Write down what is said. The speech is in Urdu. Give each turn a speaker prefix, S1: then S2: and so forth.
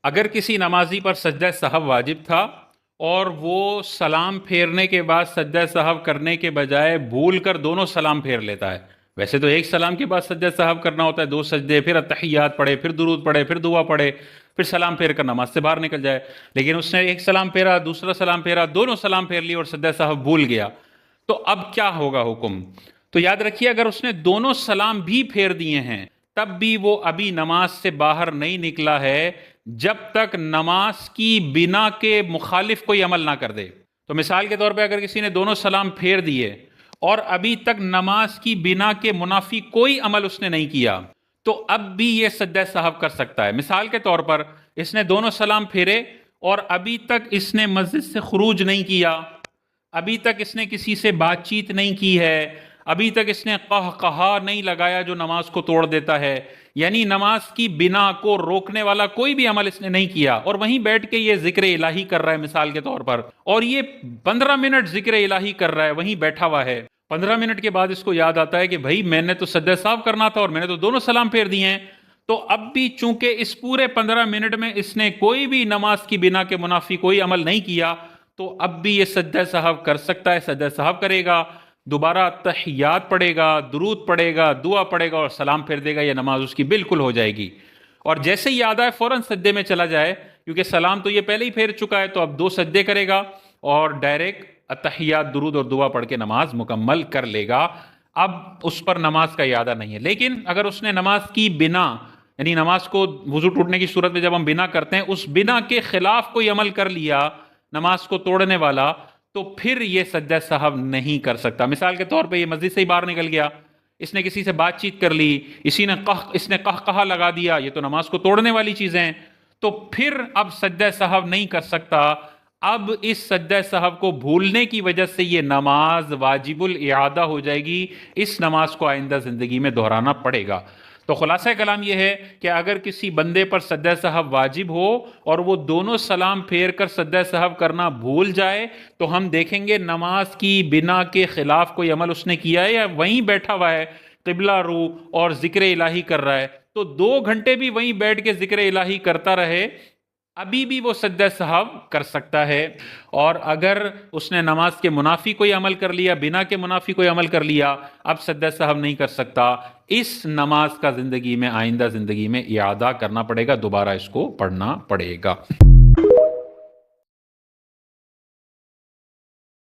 S1: اگر کسی نمازی پر سجدہ سہو واجب تھا اور وہ سلام پھیرنے کے بعد سجدہ سہو کرنے کے بجائے بھول کر دونوں سلام پھیر لیتا ہے، ویسے تو ایک سلام کے بعد سجدہ سہو کرنا ہوتا ہے، دو سجدے، پھر اتحیات پڑھے، پھر درود پڑھے، پھر دعا پڑھے، پھر سلام پھیر کر نماز سے باہر نکل جائے، لیکن اس نے ایک سلام پھیرا، دوسرا سلام پھیرا، دونوں سلام پھیر لیے اور سجدہ سہو بھول گیا، تو اب کیا ہوگا حکم؟ تو یاد رکھیے اگر اس نے دونوں سلام بھی پھیر دیے ہیں تب بھی وہ ابھی نماز سے باہر نہیں نکلا ہے جب تک نماز کی بنا کے مخالف کوئی عمل نہ کر دے۔ تو مثال کے طور پہ اگر کسی نے دونوں سلام پھیر دیے اور ابھی تک نماز کی بنا کے منافی کوئی عمل اس نے نہیں کیا تو اب بھی یہ سجدہ سہو کر سکتا ہے۔ مثال کے طور پر اس نے دونوں سلام پھیرے اور ابھی تک اس نے مسجد سے خروج نہیں کیا، ابھی تک اس نے کسی سے بات چیت نہیں کی ہے، ابھی تک اس نے قہقہا نہیں لگایا جو نماز کو توڑ دیتا ہے، یعنی نماز کی بنا کو روکنے والا کوئی بھی عمل اس نے نہیں کیا، اور وہیں بیٹھ کے یہ ذکر الہی کر رہا ہے مثال کے طور پر، اور یہ 15 منٹ ذکر الہی کر رہا ہے، وہیں بیٹھا ہوا ہے۔ 15 منٹ کے بعد اس کو یاد آتا ہے کہ بھائی میں نے تو سجدہ سہو کرنا تھا اور میں نے تو دونوں سلام پھیر دیے ہیں، تو اب بھی چونکہ اس پورے 15 منٹ میں اس نے کوئی بھی نماز کی بنا کے منافی کوئی عمل نہیں کیا، تو اب بھی یہ سجدہ سہو کر سکتا ہے، سجدہ سہو کرے گا، دوبارہ تحیات پڑھے گا، درود پڑھے گا، دعا پڑھے گا اور سلام پھیر دے گا، یہ نماز اس کی بالکل ہو جائے گی۔ اور جیسے ہی یاد آئے فوراً سجدے میں چلا جائے، کیونکہ سلام تو یہ پہلے ہی پھیر چکا ہے، تو اب 2 سجدے کرے گا اور ڈائریکٹ اتحیات، درود اور دعا پڑھ کے نماز مکمل کر لے گا۔ اب اس پر نماز کا اعادہ نہیں ہے۔ لیکن اگر اس نے نماز کی بنا، یعنی نماز کو وضو ٹوٹنے کی صورت میں جب ہم بنا کرتے ہیں، اس بنا کے خلاف کوئی عمل کر لیا نماز کو توڑنے والا، تو پھر یہ سجدہ سہو نہیں کر سکتا۔ مثال کے طور پہ یہ مسجد سے ہی باہر نکل گیا، اس نے کسی سے بات چیت کر لی، اس نے قہقہا لگا دیا، یہ تو نماز کو توڑنے والی چیزیں ہیں، تو پھر اب سجدہ سہو نہیں کر سکتا۔ اب اس سجدہ سہو کو بھولنے کی وجہ سے یہ نماز واجب الاعادہ ہو جائے گی، اس نماز کو آئندہ زندگی میں دہرانا پڑے گا۔ تو خلاصہ کلام یہ ہے کہ اگر کسی بندے پر سجدہ سہو واجب ہو اور وہ دونوں سلام پھیر کر سجدہ سہو کرنا بھول جائے، تو ہم دیکھیں گے نماز کی بنا کے خلاف کوئی عمل اس نے کیا ہے یا وہیں بیٹھا ہوا ہے قبلہ رو اور ذکر الہی کر رہا ہے، تو 2 گھنٹے بھی وہیں بیٹھ کے ذکر الہی کرتا رہے، ابھی بھی وہ سجدہ سہو کر سکتا ہے۔ اور اگر اس نے نماز کے منافی کوئی عمل کر لیا، بنا کے منافی کوئی عمل کر لیا، اب سجدہ سہو نہیں کر سکتا، اس نماز کا زندگی میں، آئندہ زندگی میں اعادہ کرنا پڑے گا، دوبارہ اس کو پڑھنا پڑے گا۔